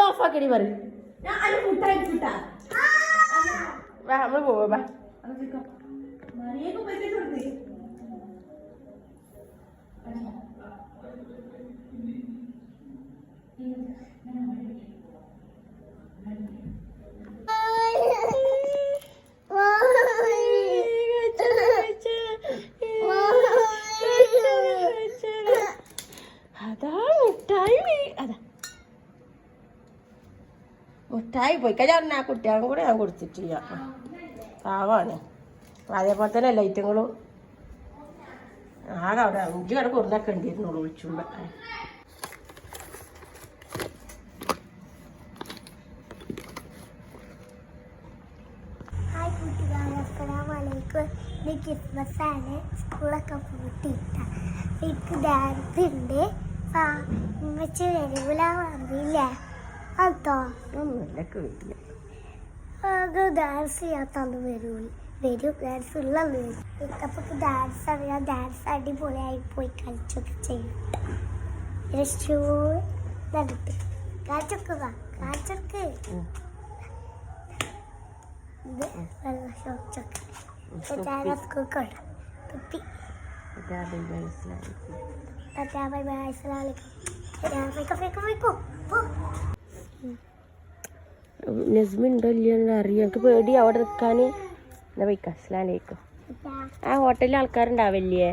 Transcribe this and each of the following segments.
ഓഫാക്കടി പറയും നമ്മള് പോവാ അതാ മുട്ടായി അതാ മുട്ടായി പോയി കഴിഞ്ഞാൽ ആ കുട്ടികളും കൂടെ ഞാൻ കൊടുത്തിട്ടില്ല പാവാണ് അതേപോലെ തന്നെ ലൈറ്റുകളും ആകെ അവിടെ 5 കട കൊടുത്തൊക്കെ ഉണ്ടായിരുന്നുള്ളൂ വിളിച്ചുമ്പോ ക്രിസ്മസ് ആണ് സ്കൂളൊക്കെ പൂട്ടിയിട്ട എനിക്ക് ഡാൻസ് ഉണ്ട് വെച്ച് വരൂല അറിയില്ല അതോ ഒന്നുമില്ല അത് ഡാൻസ് ചെയ്യാത്തന്ന് വരും ഡാൻസ് ഉള്ളത് വരും അപ്പൊ ഡാൻസ് അറിയാം ഡാൻസ് അടിപൊളിയായി പോയി കളിച്ചൊക്കെ ചെയ്യും കാച്ചൊക്കെ കാച്ചൊക്കെ വെള്ള ഷോച്ചൊക്കെ നസ്മിണ്ടോ ഇല്ലയെന്ന് അറിയാം എനിക്ക് പേടി അവിടെ നിൽക്കാൻ എന്നാ പോയിക്കാം അസ്സലാമലൈക്കും ആ ഹോട്ടലിൽ ആൾക്കാരുണ്ടാവില്ലേ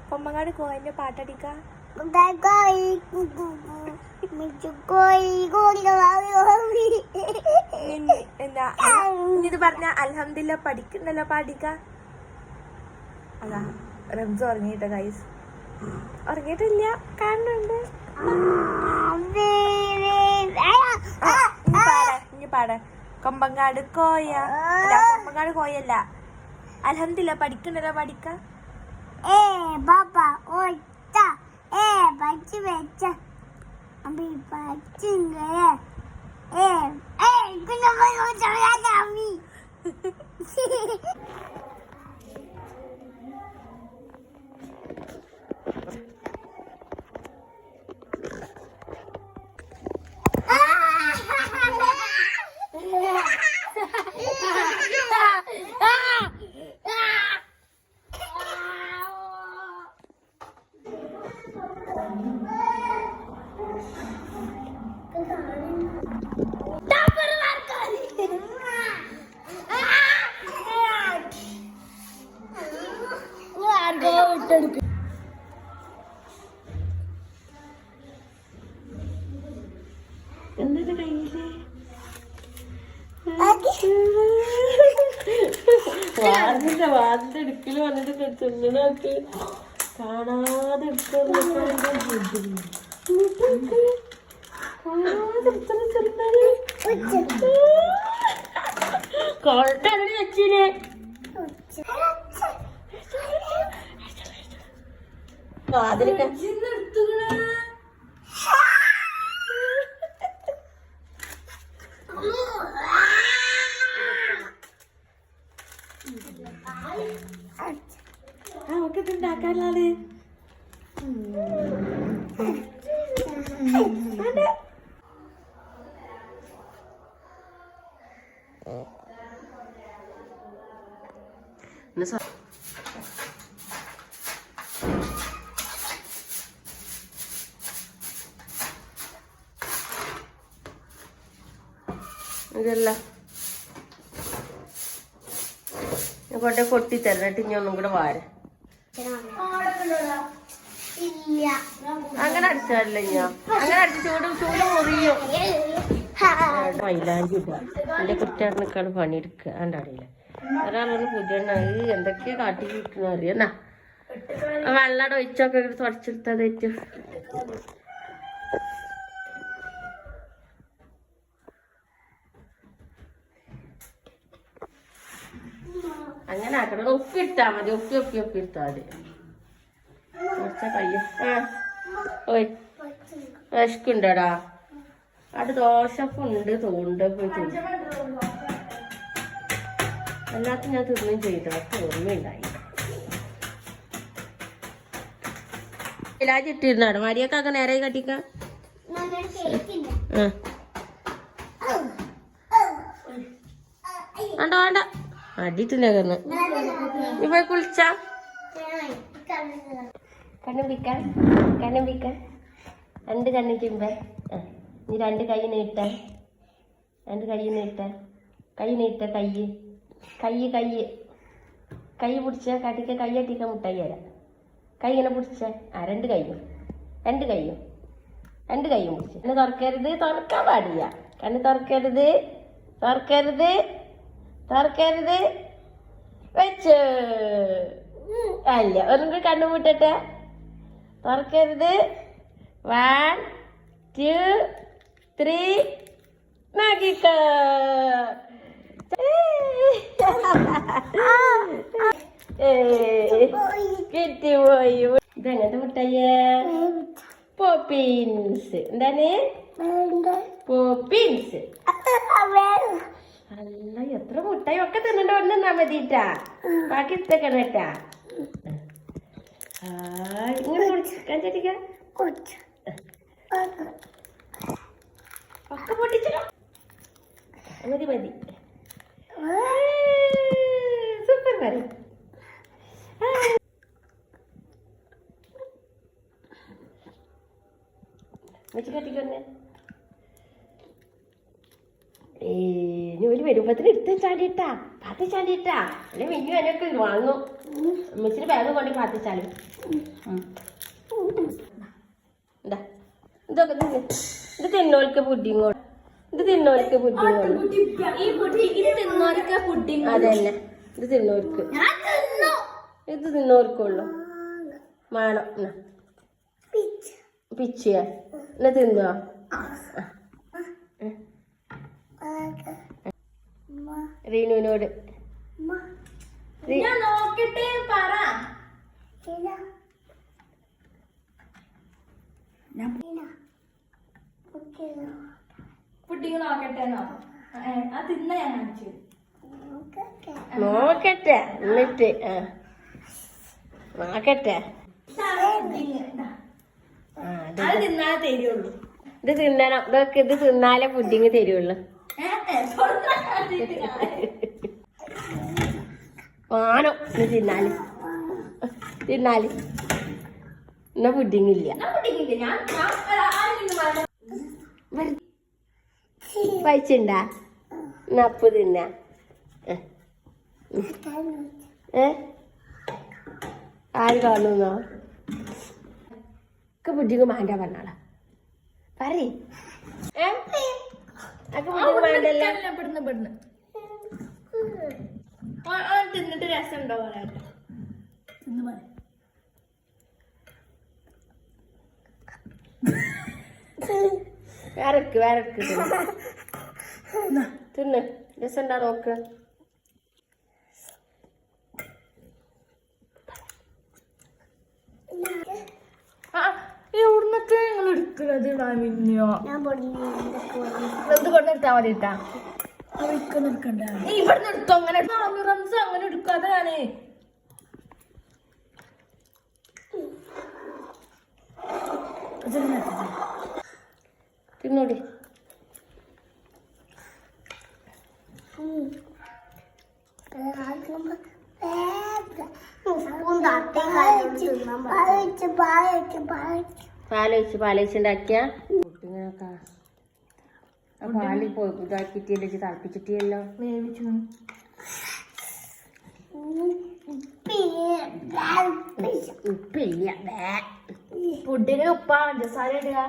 കൊമ്പങ്ങാട് കോയന്റെ പാട്ടടിക്കാം ഇത് പറഞ്ഞ അൽഹംദുലില്ലാ പഠിക്കണ്ടല്ലോ പാടിക്ക അതാ റംസ് ഉറങ്ങിയിട്ട ഗൈസ് ഉറങ്ങിയിട്ടില്ല കാണുന്നുണ്ട് ഇനി പാട കൊമ്പങ്ങാട് കോയ കൊമ്പങ്ങാട് കോയല്ല അൽഹംദുലില്ലാ പഠിക്കണ്ടല്ലോ പാടിക്ക പഠിച്ചു വെച്ച പഠിച്ചിങ്ങ എന്തൊക്കെ കയ്യില് വാതിന്റെ അടുക്കല് വന്നിട്ട് തിന്നണൊക്കെ കാണാതെ കൊട്ടതിന് വെച്ചില്ലേ വാതിലൊക്കെ ഒക്കെ ഉണ്ടാക്കാനാണ് ഇതല്ല കൊണ്ടേ പൊട്ടി തരണിട്ട് ഇനി ഒന്നും കൂടെ വാര അങ്ങനെ അടിച്ചാലേ ഞാൻ അങ്ങനെ അടിച്ച് ചൂട് മുറിയോ മൈലാഞ്ചി ഇടുക എന്റെ കുട്ടികളെക്കാണ് പണിയെടുക്കുക അറിയില്ല ഒരാളൊന്ന് പുതിയ എന്തൊക്കെയാ കാട്ടി കിട്ടുന്ന അറിയാ വെള്ളം ഒഴിച്ചൊക്കെ തുടച്ചെടുത്തത് ഏറ്റവും അങ്ങനെ ആക്കണം ഉപ്പിട്ടാ മതി ഉപ്പിട്ടാ മതി കുറച്ച കയ്യ ഓയ് വിശക്കുണ്ടോടാ അവിടെ ദോശപ്പുണ്ട് തോണ്ട് പോയി തിന്നു. എല്ലാത്തും ഞാൻ തിന്നും ചെയ്തു. ഒക്കെ ഓർമ്മയുണ്ടായി. ഇല്ലാതിട്ടിരുന്നാണ് മരിയൊക്കെ നേരെ കട്ടിക്ക. വേണ്ട വേണ്ട അടിയിട്ടില്ല. ഇപ്പൊ കുളിച്ച കണ്ണുപിക്കാൻ രണ്ട് കണ്ണു ചിമ്പേ. നീ രണ്ട് കൈ നീട്ട. രണ്ട് കൈ നീട്ട. കൈ നീട്ട. കൈ പിടിച്ച കട്ടിക്ക. കൈ അട്ടിക്ക മുട്ടായി തരാം. കൈ ഇങ്ങനെ പിടിച്ച. രണ്ട് കൈയും പിടിച്ച. കണ്ണ് തുറക്കരുത്. തുറക്കാൻ പാടില്ല. കണ്ണ് തുറക്കരുത്. വെച്ച് അല്ല ഒന്നും കൂടി കണ്ണു പൂട്ടട്ടെ. തുറക്കരുത്. 1 2 3 നോക്കിക്ക. കിട്ടിപ്പോയി. ഇതെങ്ങനത്തെ മുട്ടയ്യേ? പോപ്പിൻസ്. എന്താണ് പോപ്പിൻസ്? അല്ല എത്ര മുട്ടായി ഒക്കെ തിന്നണ്ട. ഒന്നാ മതിട്ടാ. ബാക്കി എടുത്തേക്കണം കേട്ടാ. ഇങ്ങനെ കാണിച്ചിട്ടിക്ക. ഒക്കെ പൊട്ടിച്ചോ. മതി സൂപ്പർ കറി. വെച്ച് കട്ടിക്കൊന്നെ. ഒരു വരുമ്പത്തിന് എടുത്ത് ചാടിയിട്ടാ. പാത്തി ചാടിയിട്ടാ. അല്ലെ മിന്നു അതിനൊക്കെ വാങ്ങും. മിസ്സിന് ബാഗ് കൊണ്ട് പാത്തിച്ചാലും. എന്താ ഇതൊക്കെ ഇത് തിന്നോൽക്ക് പുഡിങ്. അതന്നെ ഇത് തിന്നോർക്ക്. ഇത് തിന്നോർക്കുള്ളൂ. വേണം പിച്ചിയ എന്നാ തിന്നോ. റീനുവിനോട് നോക്കട്ടെ പറ. പുഡിങ് നോക്കട്ടെന്നോ? അത് തിന്ന ഞാൻ കാണിച്ചു നോക്കട്ടെ. എന്നിട്ട് നോക്കട്ടെ. അത് തിന്നാലേ തരുള്ളൂ. ഇത് തിന്നണം. ഇതൊക്കെ ഇത് തിന്നാലേ പുഡിങ് തരുള്ളൂ. വാനോ ഇത് തിന്നാല് എന്നാ പുഡിങ് ഇല്ല. പൈച്ചുണ്ടാ നപ്പ് തിന്ന. ആര് കാണുന്നോ? ഒക്കെ പുഡിങ് വേണ്ട പറഞ്ഞാളാ. പറയ് തിന്നിട്ട് രസം ഉണ്ടോ പറയാട്ടോ. വേറെ തിന്ന് രസം ഉണ്ടാ നോക്ക്. എവിടുന്നൊക്കെ നിങ്ങൾ എടുക്കുന്നത്? എന്ത് കൊണ്ടെടുത്താ മതിട്ടാ. ഇവിടുന്ന് എടുത്തോ. അങ്ങനെ റംസ് അങ്ങനെ എടുക്കാതെയാണ്. തിന്നോടി. പാലൊഴിച്ചുണ്ടാക്കിയ പാല് പോയി ഇതാക്കിയിട്ടില്ല. തിളപ്പിച്ചിട്ടില്ലല്ലോ. ഉപ്പില്ല. ഫുഡിന് ഉപ്പ പഞ്ചസാര ഇടുക.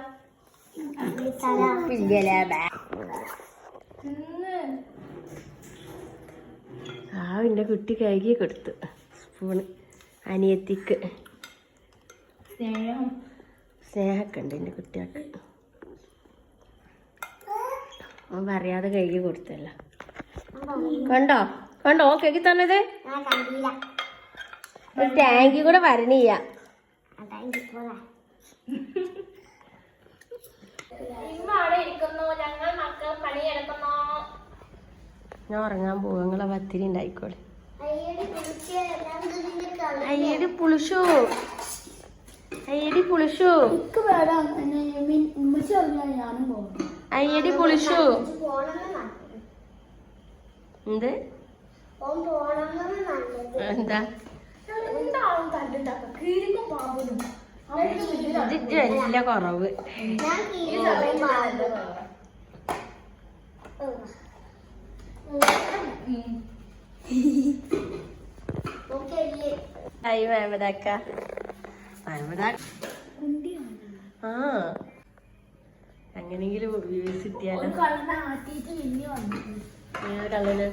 ഉപ്പില്ലല്ലേ. എന്റെ കുട്ടി കഴുകി കൊടുത്തു സ്പൂണ്. അനിയത്തിക്ക് സ്നേഹമൊക്കെ ഉണ്ട് എൻ്റെ കുട്ടികൾക്ക്. അവൻ പറയാതെ കഴുകി കൊടുത്തല്ലോ. കണ്ടോ കേക്ക് തന്നത്? ഒരു ടാങ്കി കൂടെ വരണില്ല. ഞാൻ ഉറങ്ങാൻ പോവാ. നിങ്ങളെ പത്തിരി ഉണ്ടായിക്കോളെ. അയ്യടി പുളിഷു, അയ്യടി പുളിഷു, അയ്യടി പുളിഷു. എന്ത് എന്താ ഇതില്ല കുറവ്. അയ്യോ മഹമ്മദാക്ക, ആ അങ്ങനെങ്കിലും വ്യൂസ് കിട്ടിയാലോ. കള്ളന്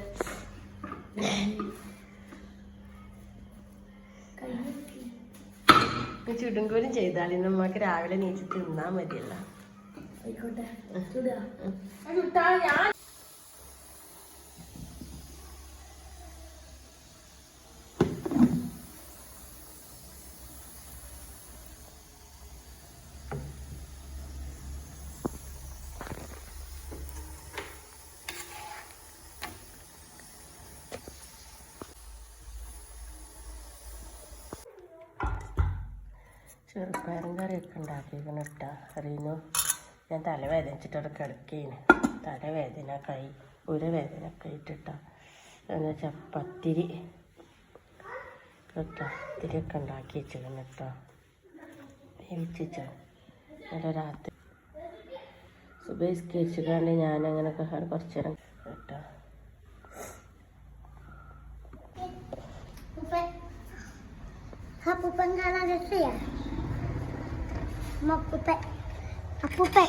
ചുടുങ്കോലും ചെയ്താൽ നമ്മക്ക് രാവിലെ നീച്ച് തിന്നാ മതിയല്ല. ചെറുപ്പയറും കറിയൊക്കെ ഉണ്ടാക്കിയിരിക്കണം കേട്ടോ. അറിയുന്നു ഞാൻ തലവേദനിച്ചിട്ടവിടെ കിടക്കേന്. തലവേദന കൈ ഒരു വേദന ഒക്കെ ഇട്ടിട്ടോ. എന്ന് വെച്ചാൽ പത്തിരി കേട്ടോ, പത്തിരിയൊക്കെ ഉണ്ടാക്കി വെച്ചിരുന്നു കേട്ടോ. വേവിച്ചു നല്ല രാത്രി സുബഹിസ്കരിച്ചിട്ടാണ്ട് ഞാനങ്ങനെയൊക്കെ കുറച്ച് നേരം കേട്ടോ. അപ്പൂപ്പൻ കാണാൻ രസയാ. അപ്പൂപ്പൻ അപ്പൂപ്പൻ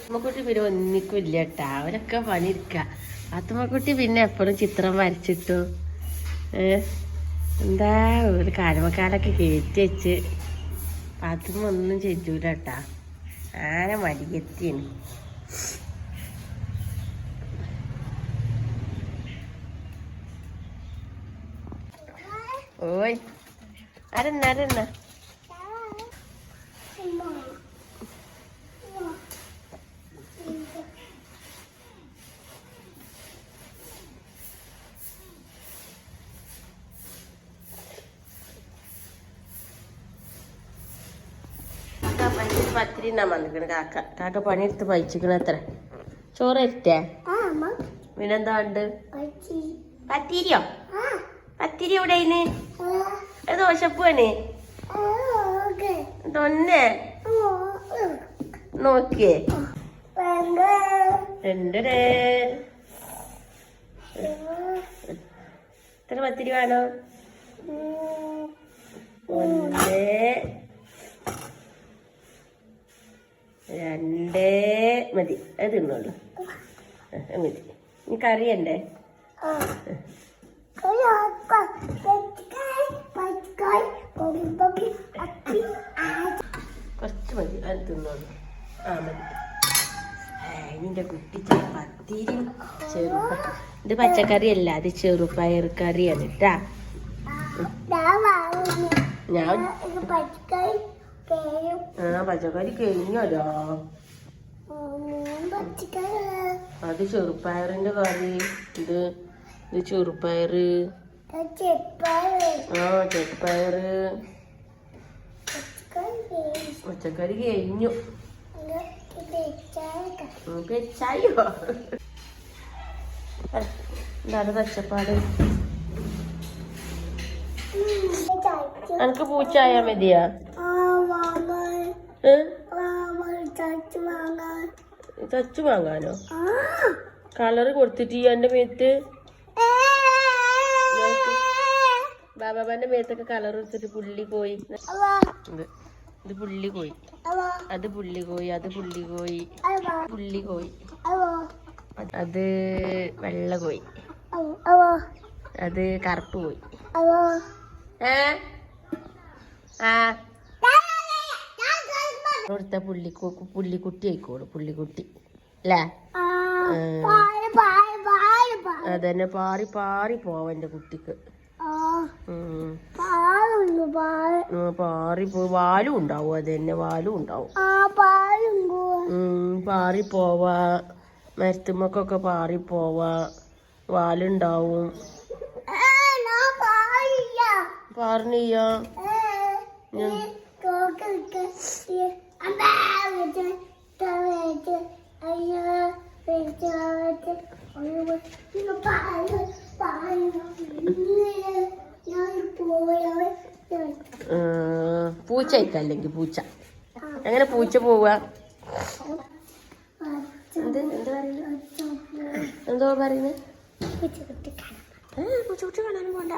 അമ്മക്കുട്ടി പിന്നെ ഒന്നിക്കില്ല കേട്ടാ. അവരൊക്കെ പണിയിരിക്ക. അത്തമ്മക്കുട്ടി പിന്നെ എപ്പോഴും ചിത്രം വരച്ചിട്ടു. എന്താ ഒരു കാലമക്കാലൊക്കെ കയറ്റി വെച്ച് പാത്തുമ്മ ഒന്നും ചെയ്യൂല കേട്ടാ. ആന മടിയെത്തിയാണ്. ഓയ് അരന്ന പത്തിരി എന്നാ വന്നിക്കണ്. കാക്ക പണിയെടുത്ത് പഴിച്ചിക്കണ അത്ര. ചോറ് എത്തേ പിന്നെന്താ ഉണ്ട്? പത്തിരിയോ? പത്തിരി എവിടെ ദോശപ്പൂവാണ് തൊന്നെ നോക്കിയേ. രണ്ടരേ എത്ര പത്തിരി വേണോ? ഒന്ന് രണ്ട് മതി. അത് തിന്നോളൂ. മതി. ഇനി കറിയണ്ടേ? കുറച്ച് മതി. അത് തിന്നോളൂ. ആ മതി. നിന്റെ കുട്ടി പത്തിരി ചെറുപ്പയർ. ഇത് പച്ചക്കറിയല്ല, അത് ചെറുപയർ കറിയാണ് കേട്ടാ. ഞാൻ പച്ചക്കറി കഴിഞ്ഞല്ലോ. അത് ചെറുപ്പയറിന്റെ കറി. ഇത് ചെറുപ്പയറ്. ചെറുപ്പയറ് പച്ചക്കറി കഴിഞ്ഞു. പെച്ചായോ? എന്താണ് പച്ചപ്പാട്? എനിക്ക് പൂച്ചായ മതിയാ? ചച്ചു വാങ്ങാനോ? കളറ് കൊടുത്തിട്ട് എന്റെ മേത്ത് ബാബാന്റെ മേത്തൊക്കെ കളർ എടുത്തിട്ട് പുള്ളി കോയി. ഇത് പുള്ളി കോയി, അത് പുള്ളി കോയി, അത് പുള്ളി കോയി, പുള്ളി കോയി, അത് വെള്ള കോയി, അത് കറുപ്പ് കോയി. കൊടുത്ത പുള്ളിക്കുട്ടി ആയിക്കോളൂ. പുള്ളിക്കുട്ടി അല്ലേ? അതന്നെ പാറി പാറി പോവാ എന്റെ കുട്ടിക്ക്. പാറി പോയി വാലും ഉണ്ടാവും. അതന്നെ വാലും ഉണ്ടാവും. പാറി പോവാ, മരത്തുമ്മക്കൊക്കെ പാറി പോവാ, വാലുണ്ടാവും. പാറിനിയ്യ പൂച്ച അല്ലെങ്കിൽ പൂച്ച. എങ്ങനെ പൂച്ച പോവാ? എന്തോ പറയുന്നത്? പൂച്ചക്കുട്ടി കാണാനും പോണ്ട.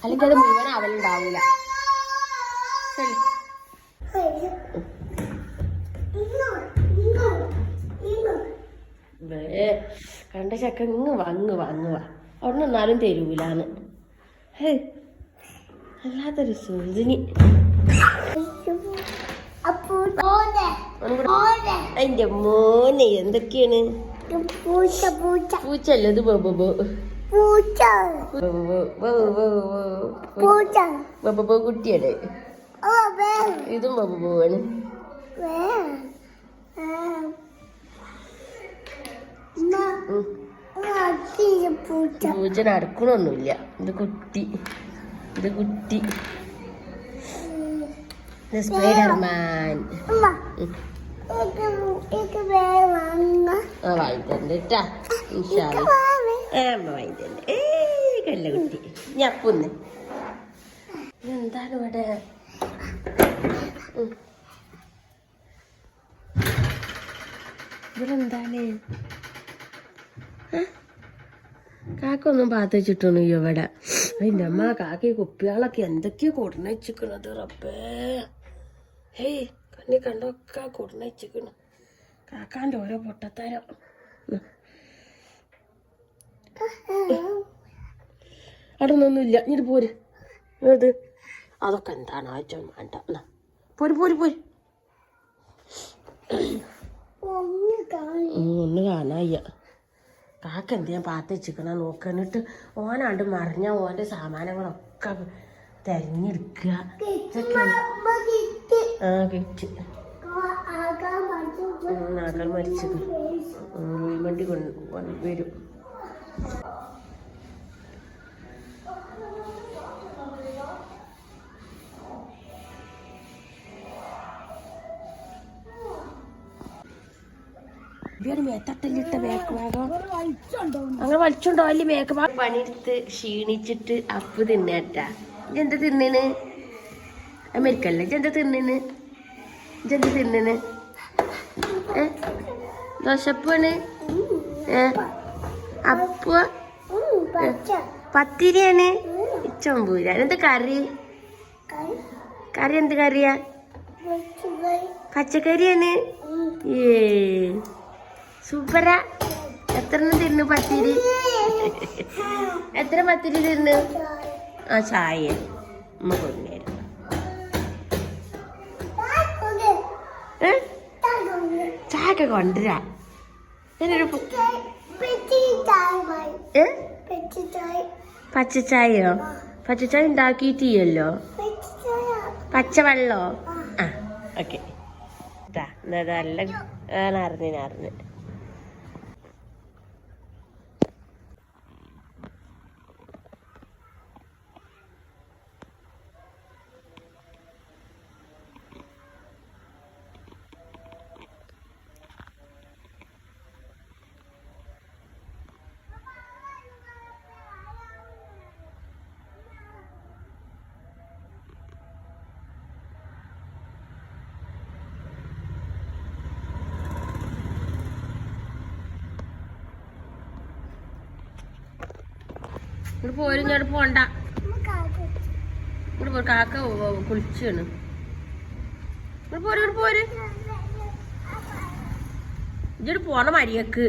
അല്ലെങ്കിൽ അത് മുഴുവൻ അവലുണ്ടാവൂല. കണ്ട ചക്ക ഇങ്ങ് വാങ്ങുവാ. അവിടെ നിന്നാലും തരൂലാന്ന്. അല്ലാത്തൊരു സുന്ദരി. എന്റെ മോനെ എന്തൊക്കെയാണ്? പൂച്ചല്ല, ഇത് ബബോ കുട്ടിയല്ലേ? ഇതും ബബോവാണ്. പൂച്ച നടക്കണൊന്നുമില്ല. ഇത് കുട്ടി. സ്പൈഡർമാൻ. വാങ്ങിത്തരണ്ടാ. വാങ്ങിത്തരണ്ട. കല്ല കുട്ടി ഞപ്പൊന്ന്. എന്താണ് ഇവിടെ? ഇവിടെന്താണ്? കാക്കൊന്നും പാത്ത് വെച്ചിട്ടൊന്നുമില്ല ഇവിടെ. അതിൻ്റെ അമ്മ കാക്ക കുപ്പികളൊക്കെ എന്തൊക്കെയോ കൊടുന്ന വെച്ചിക്കണത്. റബ്ബേ, ഹേയ് കണ്ണി കണ്ടൊക്കെ കൊടുന്ന വെച്ചിക്കണു. കാക്കാൻ്റെ ഓരോ പൊട്ടത്തരം. അവിടെ ഒന്നൊന്നുമില്ല. ഇങ്ങോട്ട് പോര്. അത് അതൊക്കെ എന്താണ് ആഴ്ച വേണ്ട. പോര്. ഒന്ന് കാണായ്യ. കാക്ക എന്ത് ഞാൻ പാത്ത് വെച്ചിക്കണ നോക്കാനിട്ട് ഓനാണ്ട് മറിഞ്ഞ ഓൻ്റെ സാമാനങ്ങളൊക്കെ തെരഞ്ഞെടുക്കുക. കിച്ച് ആകൾ മരിച്ചത് വണ്ടി വരും. മേത്തട്ടല്ലിട്ട മേക്ക് ഭാഗം അങ്ങനെ വലിച്ചുണ്ടോ? അല്ലേ മേക്ക് ഭാഗം പണിയെടുത്ത് ക്ഷീണിച്ചിട്ട് അപ്പ് തിന്നേട്ടാ. ഇജെന്താ തിന്നേന്? അമേരിക്കല്ലേ ഇജെന്താ തിന്നേന്? ദോശപ്പാണ്. അപ്പ പത്തിരിയാണ്. ചൊമ്പൂര. എന്താ കറി? എന്ത് കറിയാ? പച്ചക്കറിയാണ്. സൂപ്പറാ. എത്ര തിന്നു പത്തിരി? എത്ര പത്തിരി തിന്നു? ചായ അമ്മ കൊണ്ടുവരും. ചായ കൊണ്ടുവരാ. പച്ചച്ചായോ? പച്ചച്ചായ ഉണ്ടാക്കിയിട്ടില്ലല്ലോ. പച്ചവെള്ളോ? ഓക്കെ. നല്ല അറിഞ്ഞ് ഇവിടെ പോരും. ഞാൻ പോണ്ട. ഇവിടെ കാക്ക കുളിച്ചാണ്. ഇവിടെ പോര്. ഇങ്ങോട്ട് പോണ മരിയക്ക്.